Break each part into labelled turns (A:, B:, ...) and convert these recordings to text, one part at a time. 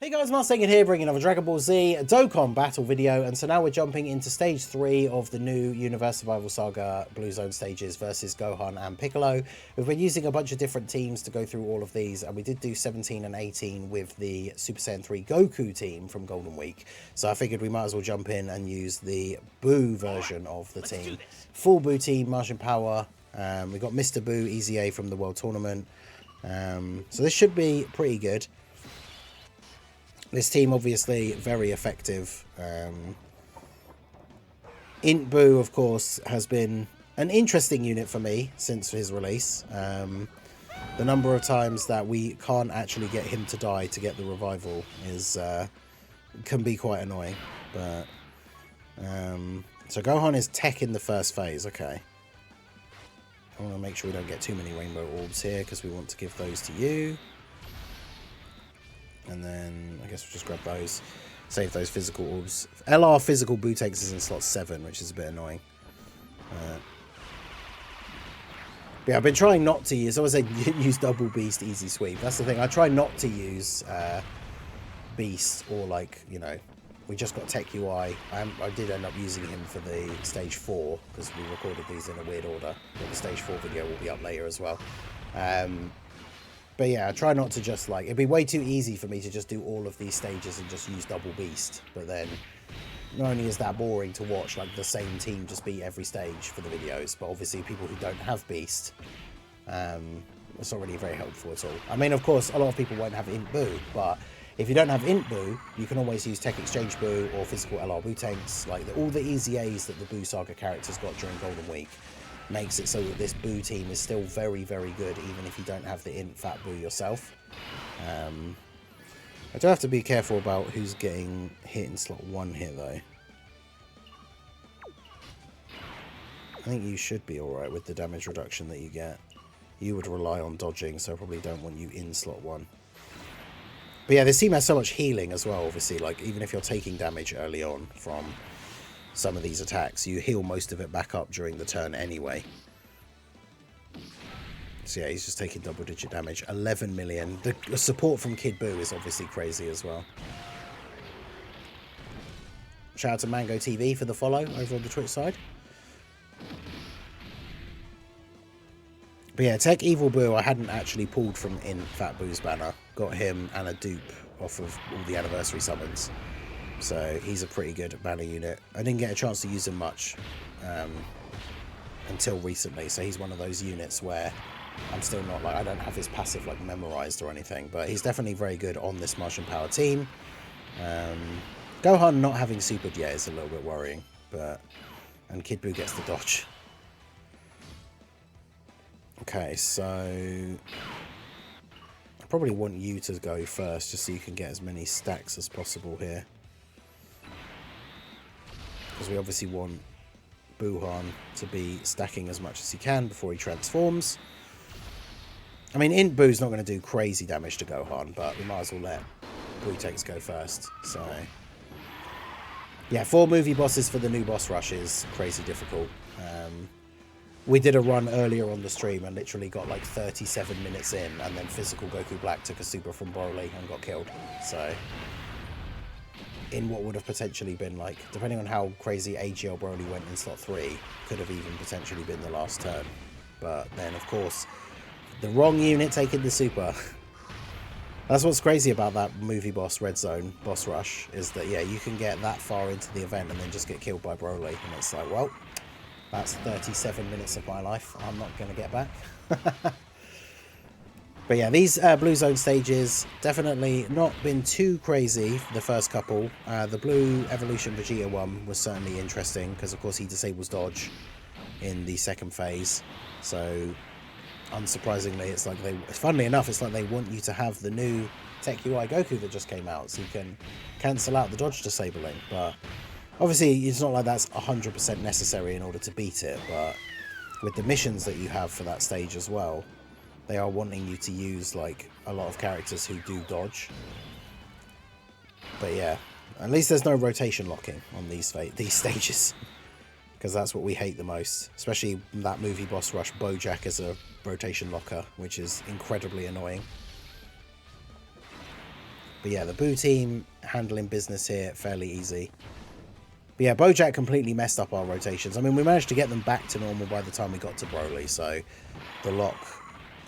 A: Hey guys, Mustang here, bringing another Dragon Ball Z Dokkan battle video, and so now we're jumping into stage 3 of the new Universe Survival Saga Blue Zone stages versus Gohan and Piccolo. We've been using a bunch of different teams to go through all of these, and we did do 17 and 18 with the Super Saiyan 3 Goku team from Golden Week, so I figured we might as well jump in and use the Buu version of the team. Full Buu team, Martian Power, we got Mr. Buu, Easy A from the World Tournament, so this should be pretty good. This team obviously very effective. Int Buu, of course, has been an interesting unit for me since his release. The number of times that we can't actually get him to die to get the revival is can be quite annoying. But so Gohan is tech in the first phase. Okay, I want to make sure we don't get too many rainbow orbs here because we want to give those to you. And then I guess we'll just grab those, save those physical orbs. LR physical Buu takes is in slot 7, which is a bit annoying. But yeah, I've been trying not to use, I always say use double beast, easy sweep. That's the thing, I try not to use beast or like, you know, we just got tech UI. I did end up using him for the stage 4 because we recorded these in a weird order. But the stage 4 video will be up later as well. But yeah, I try not to just like, it'd be way too easy for me to just do all of these stages and just use double beast. But then not only is that boring to watch like the same team just beat every stage for the videos, but obviously people who don't have beast, it's not really very helpful at all. I mean, of course, a lot of people won't have Int Buu, but if you don't have Int Buu, you can always use Tech Exchange Buu or Physical LR Buu tanks. Like all the easy A's that the Buu Saga characters got during Golden Week makes it so that this Buu team is still very, very good, even if you don't have the Int Fat Buu yourself. I do have to be careful about who's getting hit in slot 1 here, though. I think you should be alright with the damage reduction that you get. You would rely on dodging, so I probably don't want you in slot 1. But yeah, this team has so much healing as well, obviously. Like, even if you're taking damage early on from some of these attacks, you heal most of it back up during the turn anyway. So yeah, he's just taking double-digit damage. 11 million. The support from Kid Buu is obviously crazy as well. Shout out to Mango TV for the follow over on the Twitch side. But yeah, Tech Evil Buu I hadn't actually pulled from in Fat Buu's banner. Got him and a dupe off of all the anniversary summons. So he's a pretty good banner unit. I didn't get a chance to use him much until recently. So he's one of those units where I'm still not like, I don't have his passive like memorized or anything. But he's definitely very good on this Martian Power team. Gohan not having supered yet is a little bit worrying. And Kid Buu gets the dodge. Okay, so I probably want you to go first just so you can get as many stacks as possible here. Because we obviously want Buuhan to be stacking as much as he can before he transforms. I mean, Int Buu's not going to do crazy damage to Gohan, but we might as well let Buu takes go first. So yeah, 4 movie bosses for the new boss rush is crazy difficult. We did a run earlier on the stream and literally got like 37 minutes in, and then Physical Goku Black took a super from Broly and got killed. So in what would have potentially been like, depending on how crazy AGL Broly went in slot 3, could have even potentially been the last turn. But then, of course, the wrong unit taking the super. That's what's crazy about that movie boss Red Zone boss rush, is that, yeah, you can get that far into the event and then just get killed by Broly. And it's like, well, that's 37 minutes of my life I'm not going to get back. But yeah, these Blue Zone stages, definitely not been too crazy, the first couple. The Blue Evolution Vegeta one was certainly interesting, because of course he disables dodge in the second phase. So, unsurprisingly, it's like funnily enough, it's like they want you to have the new Tech UI Goku that just came out, so you can cancel out the dodge disabling. But obviously, it's not like that's 100% necessary in order to beat it, but with the missions that you have for that stage as well, they are wanting you to use like a lot of characters who do dodge. But yeah, at least there's no rotation locking on these stages, because that's what we hate the most. Especially that movie boss rush, Bojack as a rotation locker, which is incredibly annoying. But yeah, the Boo team handling business here fairly easy. But yeah, Bojack completely messed up our rotations. I mean, we managed to get them back to normal by the time we got to Broly, so the lock...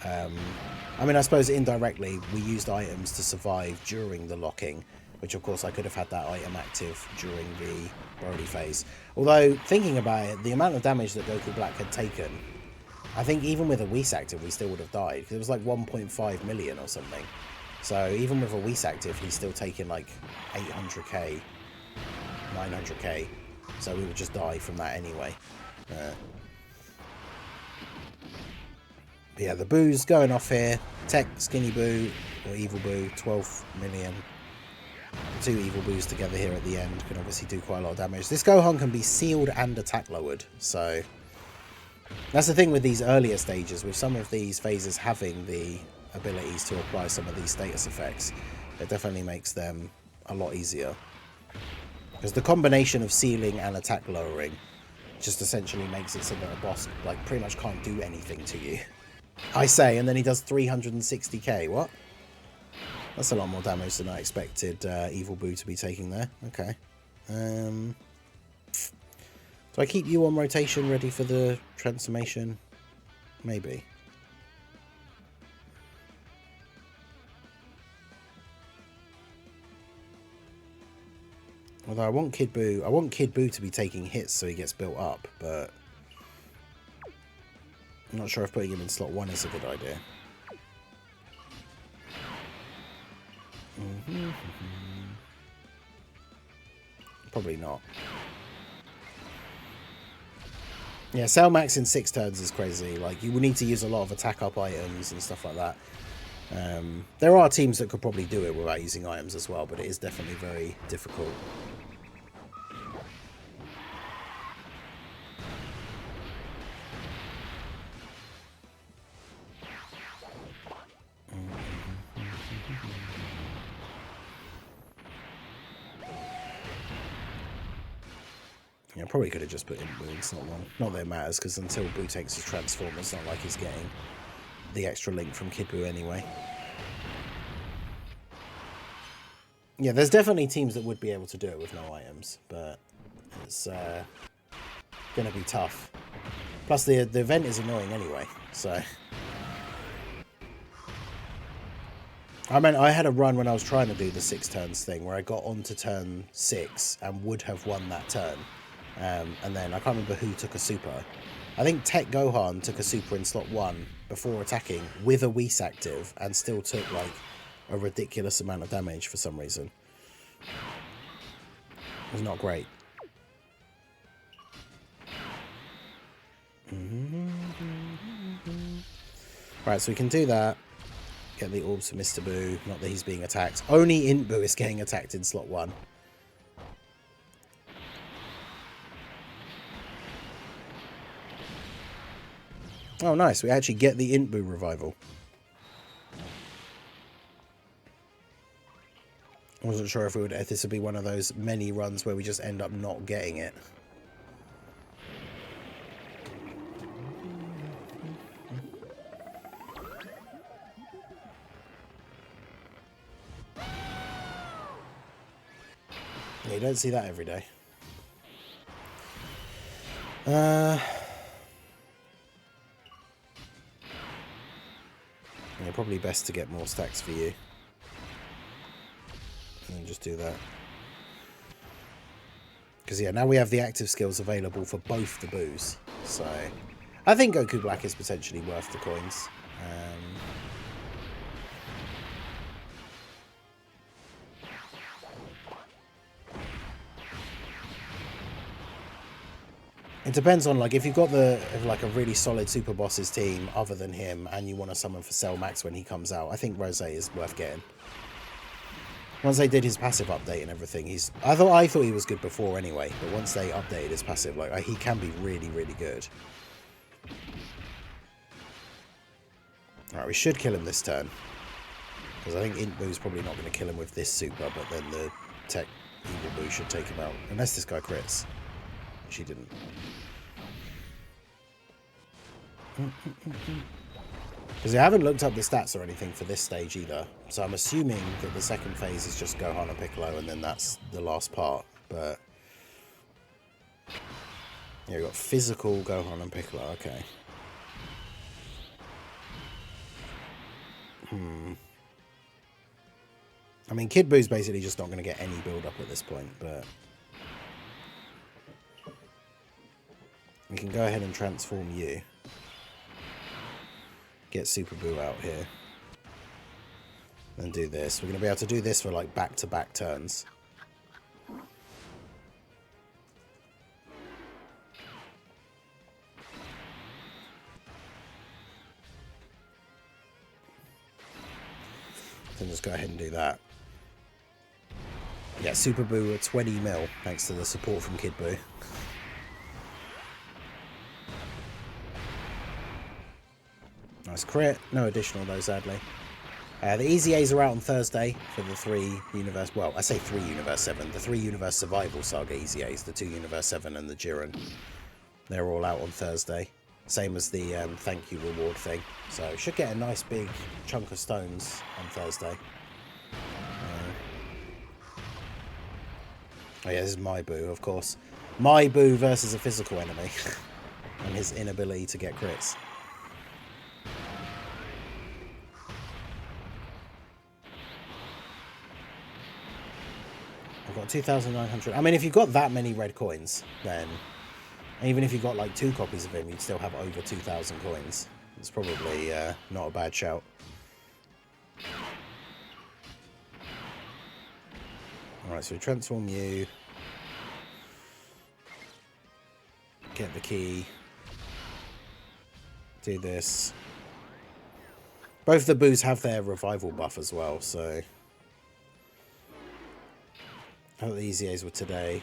A: I mean, I suppose indirectly we used items to survive during the locking, which of course I could have had that item active during the Broly phase. Although, thinking about it, the amount of damage that Goku Black had taken, I think even with a Whis active we still would have died, because it was like 1.5 million or something. So even with a Whis active he's still taking like 800k, 900k, so we would just die from that anyway. But yeah, the Boos going off here. Tech, Skinny Boo, or Evil Boo, 12 million. The two Evil Boos together here at the end can obviously do quite a lot of damage. This Gohan can be sealed and attack lowered, so... That's the thing with these earlier stages, with some of these phases having the abilities to apply some of these status effects, it definitely makes them a lot easier. Because the combination of sealing and attack lowering just essentially makes it so that a boss like pretty much can't do anything to you. I say, and then he does 360k. What? That's a lot more damage than I expected Evil Boo to be taking there. Okay. Do I keep you on rotation ready for the transformation? Maybe. Although I want Kid Boo to be taking hits so he gets built up, but I'm not sure if putting him in slot 1 is a good idea. Probably not. Yeah, Cell Max in 6 turns is crazy. Like, you will need to use a lot of attack up items and stuff like that. There are teams that could probably do it without using items as well, but it is definitely very difficult. Yeah, probably could have just put in Boo in slot 1. Not that it matters, because until Boo takes his transform, it's not like he's getting the extra link from Kid Boo anyway. Yeah, there's definitely teams that would be able to do it with no items, but it's going to be tough. Plus, the event is annoying anyway, so... I mean, I had a run when I was trying to do the 6 turns thing, where I got onto turn 6 and would have won that turn. And then, I can't remember who took a super. I think Tech Gohan took a super in slot 1 before attacking with a Whis active and still took, like, a ridiculous amount of damage for some reason. It was not great. Right, so we can do that. Get the orbs for Mr. Boo. Not that he's being attacked. Only Int Boo is getting attacked in slot 1. Oh, nice. We actually get the Int Boo revival. I wasn't sure if this would be one of those many runs where we just end up not getting it. Yeah, you don't see that every day. Yeah, probably best to get more stacks for you. And then just do that. Because, yeah, now we have the active skills available for both the Boos. So, I think Goku Black is potentially worth the coins. It depends on, like, if you've got like a really solid Super Bosses team other than him and you want to summon for Cell Max when he comes out, I think Rosé is worth getting. Once they did his passive update and everything, I thought he was good before anyway, but once they updated his passive, like, he can be really, really good. Alright, we should kill him this turn. Because I think Int Boo's probably not going to kill him with this super, but then the Tech Evil Boo should take him out. Unless this guy crits. Which he didn't. Because I haven't looked up the stats or anything for this stage either. So I'm assuming that the second phase is just Gohan and Piccolo, and then that's the last part. But yeah, we've got physical Gohan and Piccolo. Okay. I mean, Kid Boo's basically just not going to get any build-up at this point, but we can go ahead and transform you. Get Super Boo out here. And do this. We're going to be able to do this for, like, back-to-back turns. So just go ahead and do that. Yeah, Super Boo at 20 mil, thanks to the support from Kid Boo. Nice crit. No additional though, sadly. The Easy A's are out on Thursday for the 3 Universe... Well, I say 3 Universe 7. The 3 Universe Survival Saga Easy A's. The 2 Universe 7 and the Jiren. They're all out on Thursday. Same as the thank you reward thing. So, should get a nice big chunk of stones on Thursday. Oh yeah, this is my Boo, of course. My Boo versus a physical enemy. And his inability to get crits. I've got 2,900. I mean, if you've got that many red coins, then even if you got like 2 copies of him, you'd still have over 2,000 coins. It's probably not a bad shout. Alright, so we transform you. Get the key. Do this. Both the Boos have their revival buff as well, so... I thought the Easy A's were today.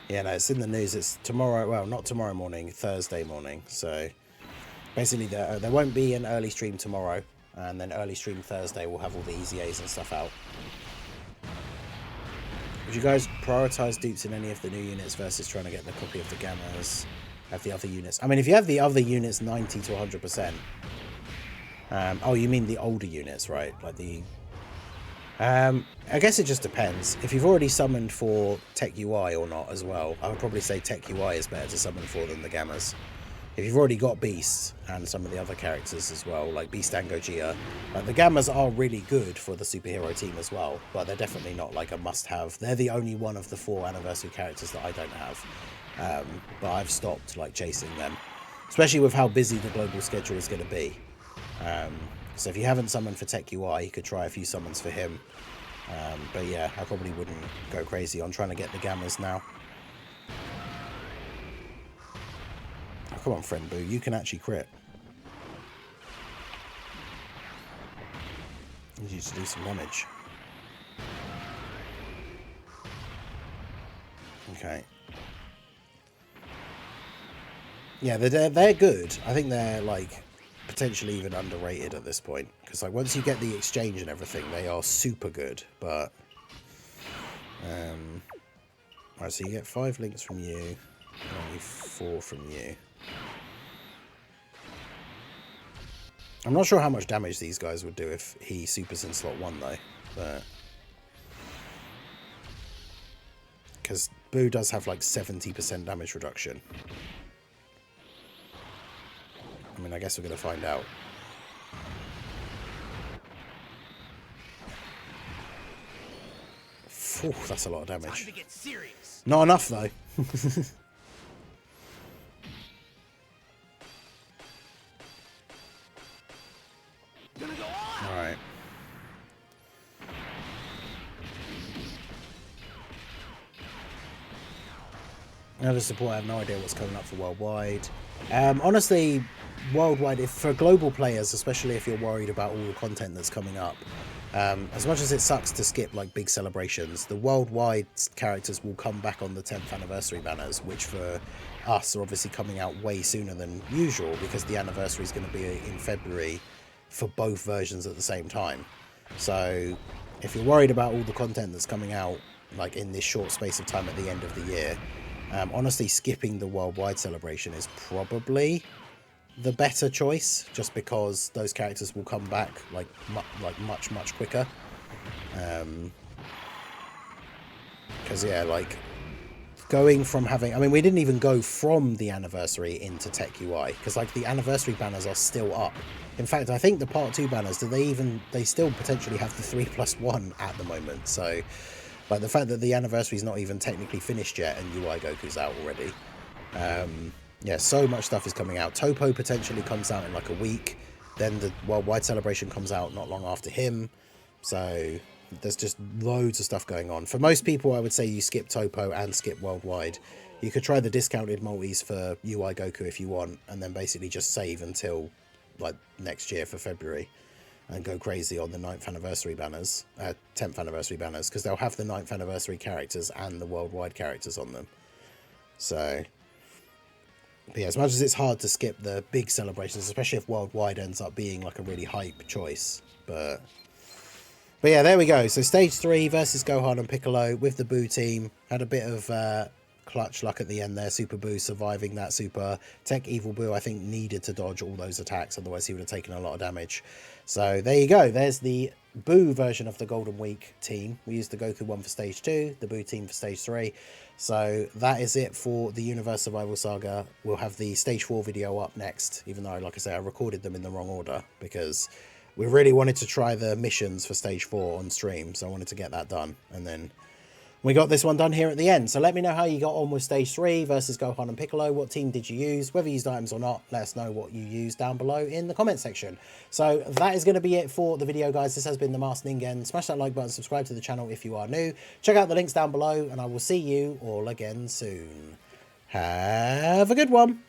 A: Yeah, no, it's in the news. It's tomorrow. Well, not tomorrow morning, Thursday morning. So basically, there won't be an early stream tomorrow, and then early stream Thursday we'll have all the Easy A's and stuff out. Would you guys prioritize dupes in any of the new units versus trying to get the copy of the Gammas? Have the other units? I mean, if you have the other units 90 to 100%. Oh, you mean the older units, right? Like the... I guess it just depends. If you've already summoned for Tech UI or not as well, I would probably say Tech UI is better to summon for than the Gammas. If you've already got Beast and some of the other characters as well, like Beast and Gogeta, like the Gammas are really good for the superhero team as well, but they're definitely not like a must-have. They're the only one of the 4 anniversary characters that I don't have, but I've stopped like chasing them, especially with how busy the global schedule is going to be. So if you haven't summoned for Tech UI, you could try a few summons for him. But yeah, I probably wouldn't go crazy on trying to get the Gammas now. Oh, come on, friend Boo, you can actually crit. I need you to do some damage. Okay. Yeah, they're good. I think they're like... potentially even underrated at this point, because like once you get the exchange and everything, they are super good. But right, so you get 5 links from you and only 4 from you. I'm not sure how much damage these guys would do if he supers in slot 1 though, but because Boo does have like 70% damage reduction. I mean, I guess we're going to find out. Phew, that's a lot of damage. Not enough, though. Alright. Another support, I have no idea what's coming up for Worldwide. Honestly... Worldwide, if for global players, especially if you're worried about all the content that's coming up, as much as it sucks to skip like big celebrations, the worldwide characters will come back on the 10th anniversary banners, which for us are obviously coming out way sooner than usual because the anniversary is going to be in February for both versions at the same time. So if you're worried about all the content that's coming out like in this short space of time at the end of the year, honestly skipping the worldwide celebration is probably the better choice, just because those characters will come back like much quicker. Because yeah, like going from having, I mean, we didn't even go from the anniversary into Tech UI, because like the anniversary banners are still up. In fact, I think the part 2 banners, they still potentially have the 3+1 at the moment. So like the fact that the anniversary is not even technically finished yet and UI Goku's out already. Yeah, so much stuff is coming out. Topo potentially comes out in like a week. Then the Worldwide Celebration comes out not long after him. So there's just loads of stuff going on. For most people, I would say you skip Topo and skip Worldwide. You could try the discounted multis for UI Goku if you want, and then basically just save until like next year for February and go crazy on the 9th anniversary banners, 10th anniversary banners, because they'll have the 9th anniversary characters and the worldwide characters on them. So, but yeah, as much as it's hard to skip the big celebrations, especially if worldwide ends up being like a really hype choice, but yeah, there we go. So stage 3 versus Gohan and Piccolo with the Boo team. Had a bit of clutch luck at the end there. Super Boo surviving that super. Tech Evil Boo, I think, needed to dodge all those attacks. Otherwise, he would have taken a lot of damage. So there you go. There's the Boo version of the Golden Week team. We used the Goku one for stage 2, the Boo team for stage 3. So that is it for the Universe Survival Saga. We'll have the stage 4 video up next, even though, like I say, I recorded them in the wrong order because we really wanted to try the missions for stage 4 on stream, so I wanted to get that done. And then we got this one done here at the end. So let me know how you got on with stage 3 versus Gohan and Piccolo. What team did you use? Whether you used items or not, let us know what you used down below in the comment section. So that is going to be it for the video, guys. This has been the Masked Ningen. Smash that like button, subscribe to the channel if you are new. Check out the links down below, and I will see you all again soon. Have a good one.